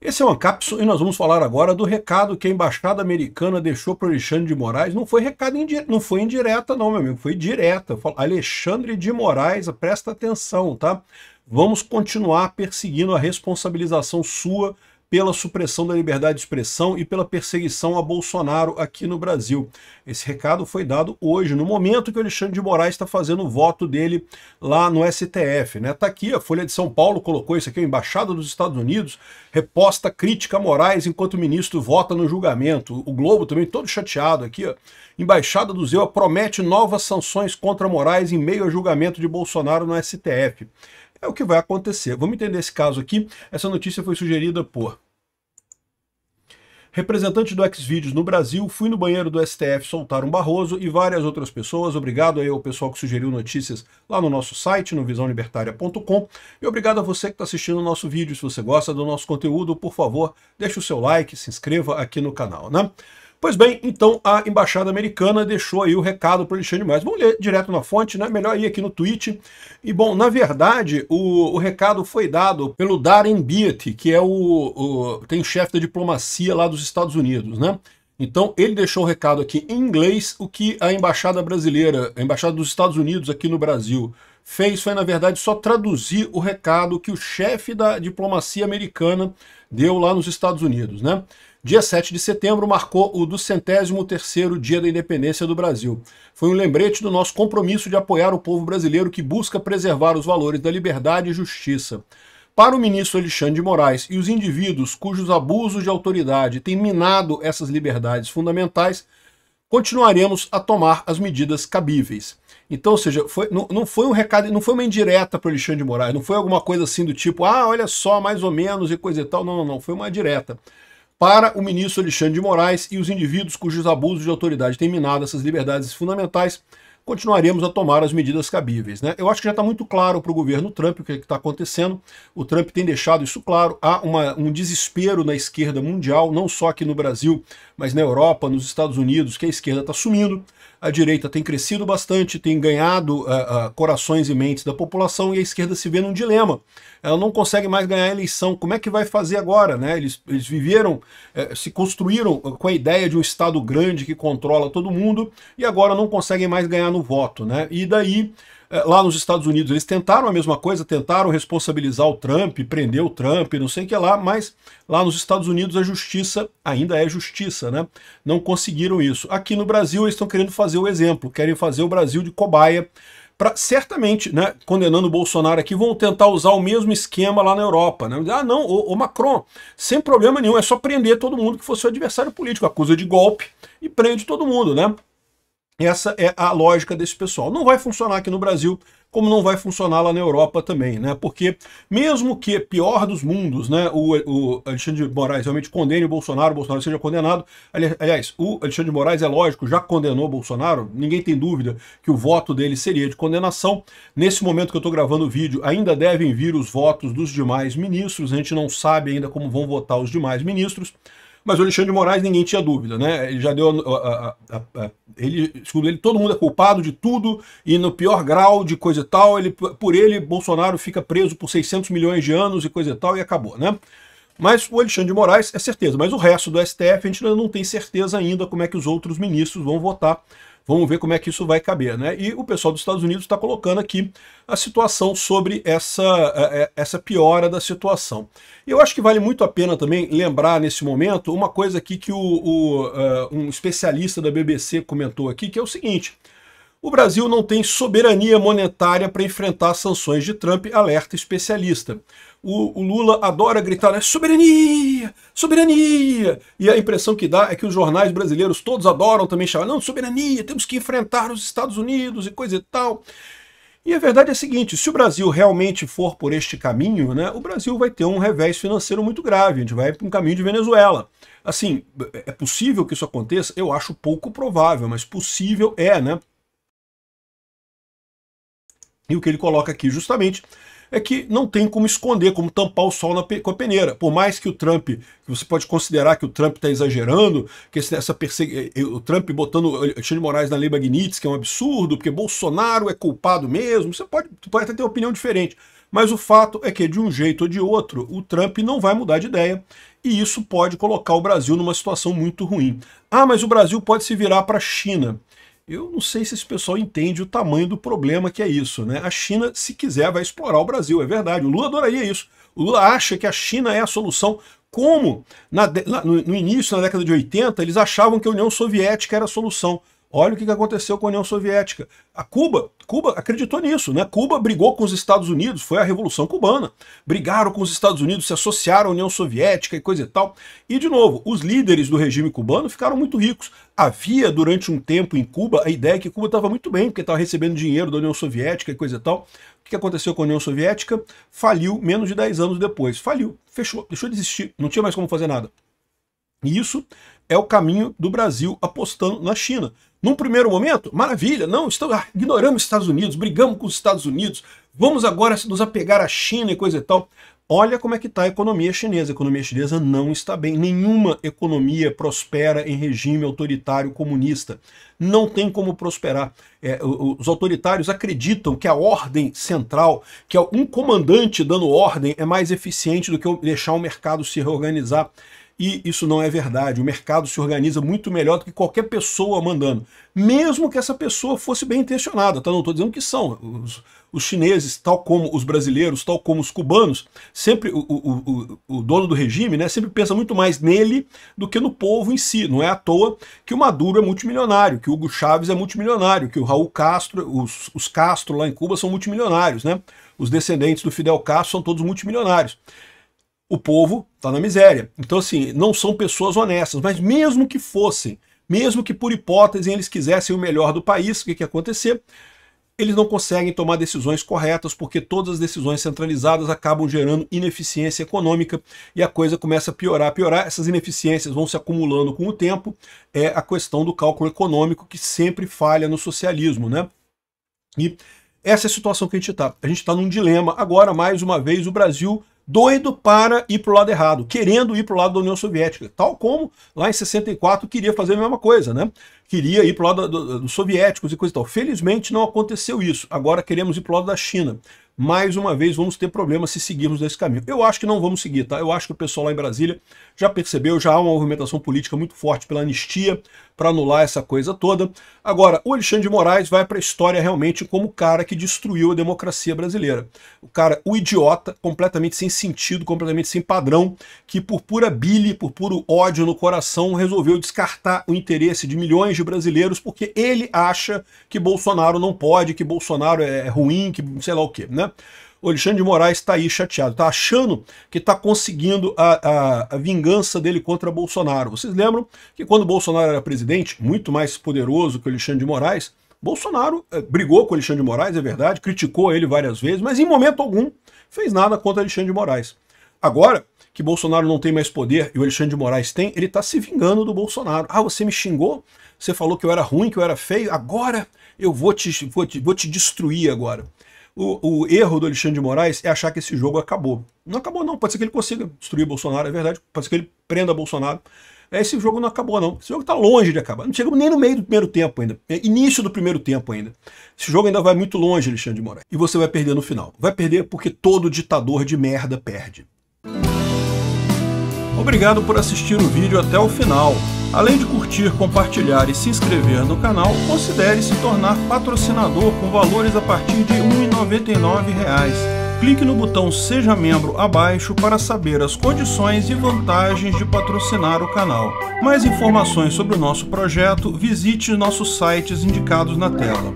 Esse é uma cápsula e nós vamos falar agora do recado que a embaixada americana deixou para Alexandre de Moraes. Não foi recado não foi indireta não, meu amigo, foi direta. Alexandre de Moraes, presta atenção, tá? Vamos continuar perseguindo a responsabilização sua pela supressão da liberdade de expressão e pela perseguição a Bolsonaro aqui no Brasil. Esse recado foi dado hoje, no momento que o Alexandre de Moraes está fazendo o voto dele lá no STF, né? Tá aqui, a Folha de São Paulo colocou isso aqui, a Embaixada dos Estados Unidos reposta crítica a Moraes enquanto o ministro vota no julgamento. O Globo também todo chateado aqui, ó. Embaixada do Zeu promete novas sanções contra Moraes em meio ao julgamento de Bolsonaro no STF. É o que vai acontecer. Vamos entender esse caso aqui. Essa notícia foi sugerida por representante do Xvideos no Brasil, fui no banheiro do STF soltar um Barroso e várias outras pessoas. Obrigado aí ao pessoal que sugeriu notícias lá no nosso site, no visãolibertaria.com. E obrigado a você que está assistindo o nosso vídeo. Se você gosta do nosso conteúdo, por favor, deixe o seu like, se inscreva aqui no canal, né? Pois bem, então a Embaixada Americana deixou aí o recado para o Alexandre de Moraes. Vamos ler direto na fonte, né? Melhor ir aqui no tweet. E bom, na verdade, o recado foi dado pelo Darren Beatty, que é tem chefe da diplomacia lá dos Estados Unidos, né? Então ele deixou o recado aqui em inglês. O que a Embaixada Brasileira, a Embaixada dos Estados Unidos aqui no Brasil, fez foi, na verdade, só traduzir o recado que o chefe da diplomacia americana deu lá nos Estados Unidos, né? Dia 7 de setembro marcou o 203º dia da independência do Brasil. Foi um lembrete do nosso compromisso de apoiar o povo brasileiro que busca preservar os valores da liberdade e justiça. Para o ministro Alexandre de Moraes e os indivíduos cujos abusos de autoridade têm minado essas liberdades fundamentais, continuaremos a tomar as medidas cabíveis. Então, ou seja, não foi um recado, não foi uma indireta para o Alexandre de Moraes, não foi alguma coisa assim do tipo, ah, olha só, mais ou menos e coisa e tal. Não, foi uma direta para o ministro Alexandre de Moraes e os indivíduos cujos abusos de autoridade têm minado essas liberdades fundamentais, continuaremos a tomar as medidas cabíveis, né? Eu acho que já está muito claro para o governo Trump o que está acontecendo. O Trump tem deixado isso claro. Há um desespero na esquerda mundial, não só aqui no Brasil, mas na Europa, nos Estados Unidos, que a esquerda está sumindo. A direita tem crescido bastante, tem ganhado corações e mentes da população, e a esquerda se vê num dilema. Ela não consegue mais ganhar a eleição. Como é que vai fazer agora, né? Eles viveram, se construíram com a ideia de um Estado grande que controla todo mundo, e agora não conseguem mais ganhar no voto, né? E daí, lá nos Estados Unidos, eles tentaram a mesma coisa, tentaram responsabilizar o Trump, prender o Trump, não sei o que lá, mas lá nos Estados Unidos a justiça ainda é justiça, né? Não conseguiram isso. Aqui no Brasil eles estão querendo fazer o exemplo, querem fazer o Brasil de cobaia, para certamente, né, condenando o Bolsonaro aqui, vão tentar usar o mesmo esquema lá na Europa, né? Ah, não, o Macron, sem problema nenhum, é só prender todo mundo que fosse o adversário político, acusa de golpe e prende todo mundo, né? Essa é a lógica desse pessoal. Não vai funcionar aqui no Brasil, como não vai funcionar lá na Europa também, né? Porque mesmo que pior dos mundos, né, o Alexandre de Moraes realmente condene o Bolsonaro seja condenado. Aliás, o Alexandre de Moraes, é lógico, já condenou o Bolsonaro, ninguém tem dúvida que o voto dele seria de condenação. Nesse momento que eu estou gravando o vídeo, ainda devem vir os votos dos demais ministros, a gente não sabe ainda como vão votar os demais ministros. Mas o Alexandre de Moraes ninguém tinha dúvida, né? Ele já deu, segundo ele, todo mundo é culpado de tudo e no pior grau de coisa e tal. Por ele, Bolsonaro fica preso por 600 milhões de anos e coisa e tal e acabou, né? Mas o Alexandre de Moraes é certeza, mas o resto do STF a gente ainda não tem certeza ainda como é que os outros ministros vão votar. Vamos ver como é que isso vai caber, né? E o pessoal dos Estados Unidos está colocando aqui a situação sobre essa piora da situação. E eu acho que vale muito a pena também lembrar nesse momento uma coisa aqui que um especialista da BBC comentou aqui, que é o seguinte: o Brasil não tem soberania monetária para enfrentar sanções de Trump, alerta especialista. O Lula adora gritar, né, soberania, soberania! E a impressão que dá é que os jornais brasileiros todos adoram também chamar, não, soberania, temos que enfrentar os Estados Unidos e coisa e tal. E a verdade é a seguinte, se o Brasil realmente for por este caminho, né, o Brasil vai ter um revés financeiro muito grave, a gente vai para um caminho de Venezuela. Assim, é possível que isso aconteça? Eu acho pouco provável, mas possível é, né? E o que ele coloca aqui justamente é que não tem como esconder, como tampar o sol com a peneira. Por mais que o Trump, que você pode considerar que o Trump está exagerando, que o Trump botando o Alexandre de Moraes na Lei Magnitsky é um absurdo, porque Bolsonaro é culpado mesmo, você pode até ter uma opinião diferente. Mas o fato é que, de um jeito ou de outro, o Trump não vai mudar de ideia e isso pode colocar o Brasil numa situação muito ruim. Ah, mas o Brasil pode se virar para a China. Eu não sei se esse pessoal entende o tamanho do problema que é isso, né? A China, se quiser, vai explorar o Brasil, é verdade. O Lula adoraria isso. O Lula acha que a China é a solução. Como no início, na década de 80, eles achavam que a União Soviética era a solução. Olha o que aconteceu com a União Soviética. Cuba acreditou nisso, né? Cuba brigou com os Estados Unidos, foi a Revolução Cubana. Brigaram com os Estados Unidos, se associaram à União Soviética e coisa e tal. E, de novo, os líderes do regime cubano ficaram muito ricos. Havia, durante um tempo em Cuba, a ideia que Cuba estava muito bem, porque estava recebendo dinheiro da União Soviética e coisa e tal. O que aconteceu com a União Soviética? Faliu menos de 10 anos depois. Faliu, fechou, deixou de existir, não tinha mais como fazer nada. E isso é o caminho do Brasil apostando na China. Num primeiro momento, maravilha, não, ignoramos os Estados Unidos, brigamos com os Estados Unidos, vamos agora nos apegar à China e coisa e tal. Olha como é que está a economia chinesa. A economia chinesa não está bem. Nenhuma economia prospera em regime autoritário comunista. Não tem como prosperar. Os autoritários acreditam que a ordem central, que um comandante dando ordem é mais eficiente do que deixar o mercado se reorganizar. E isso não é verdade. O mercado se organiza muito melhor do que qualquer pessoa mandando. Mesmo que essa pessoa fosse bem intencionada, tá? Não estou dizendo que são. Os chineses, tal como os brasileiros, tal como os cubanos, sempre o dono do regime, né, sempre pensa muito mais nele do que no povo em si. Não é à toa que o Maduro é multimilionário, que o Hugo Chávez é multimilionário, que o Raul Castro, os Castro lá em Cuba são multimilionários, né? Os descendentes do Fidel Castro são todos multimilionários. O povo está na miséria. Então, assim, não são pessoas honestas, mas mesmo que fossem, mesmo que por hipótese eles quisessem o melhor do país, o que ia acontecer? Eles não conseguem tomar decisões corretas, porque todas as decisões centralizadas acabam gerando ineficiência econômica e a coisa começa a piorar, Essas ineficiências vão se acumulando com o tempo. É a questão do cálculo econômico que sempre falha no socialismo, né? E essa é a situação que a gente está. A gente está num dilema. Agora, mais uma vez, o Brasil doido para ir para o lado errado, querendo ir para o lado da União Soviética, tal como lá em 64 queria fazer a mesma coisa, né? Queria ir para o lado dos soviéticos e coisa e tal. Felizmente não aconteceu isso. Agora queremos ir para o lado da China. Mais uma vez vamos ter problemas se seguirmos nesse caminho. Eu acho que não vamos seguir, tá? Eu acho que o pessoal lá em Brasília já percebeu, já há uma movimentação política muito forte pela anistia, para anular essa coisa toda. Agora, o Alexandre de Moraes vai para a história realmente como o cara que destruiu a democracia brasileira. O cara, o idiota, completamente sem sentido, completamente sem padrão, que por pura bile, por puro ódio no coração, resolveu descartar o interesse de milhões de brasileiros porque ele acha que Bolsonaro não pode, que Bolsonaro é ruim, que sei lá o quê, né? O Alexandre de Moraes está aí chateado, está achando que está conseguindo a vingança dele contra Bolsonaro. Vocês lembram que quando Bolsonaro era presidente, muito mais poderoso que o Alexandre de Moraes, Bolsonaro brigou com o Alexandre de Moraes, é verdade, criticou ele várias vezes, mas em momento algum fez nada contra o Alexandre de Moraes. Agora que Bolsonaro não tem mais poder e o Alexandre de Moraes tem, ele está se vingando do Bolsonaro. Ah, você me xingou? Você falou que eu era ruim, que eu era feio? Agora eu vou te destruir agora. O erro do Alexandre de Moraes é achar que esse jogo acabou. Não acabou não, pode ser que ele consiga destruir Bolsonaro, é verdade, pode ser que ele prenda Bolsonaro. Esse jogo não acabou não, esse jogo está longe de acabar, não chegamos nem no meio do primeiro tempo ainda, início do primeiro tempo ainda. Esse jogo ainda vai muito longe, Alexandre de Moraes. E você vai perder no final. Vai perder porque todo ditador de merda perde. Obrigado por assistir o vídeo até o final. Além de curtir, compartilhar e se inscrever no canal, considere se tornar patrocinador com valores a partir de R$ 1,99. Clique no botão Seja Membro abaixo para saber as condições e vantagens de patrocinar o canal. Mais informações sobre o nosso projeto, visite nossos sites indicados na tela.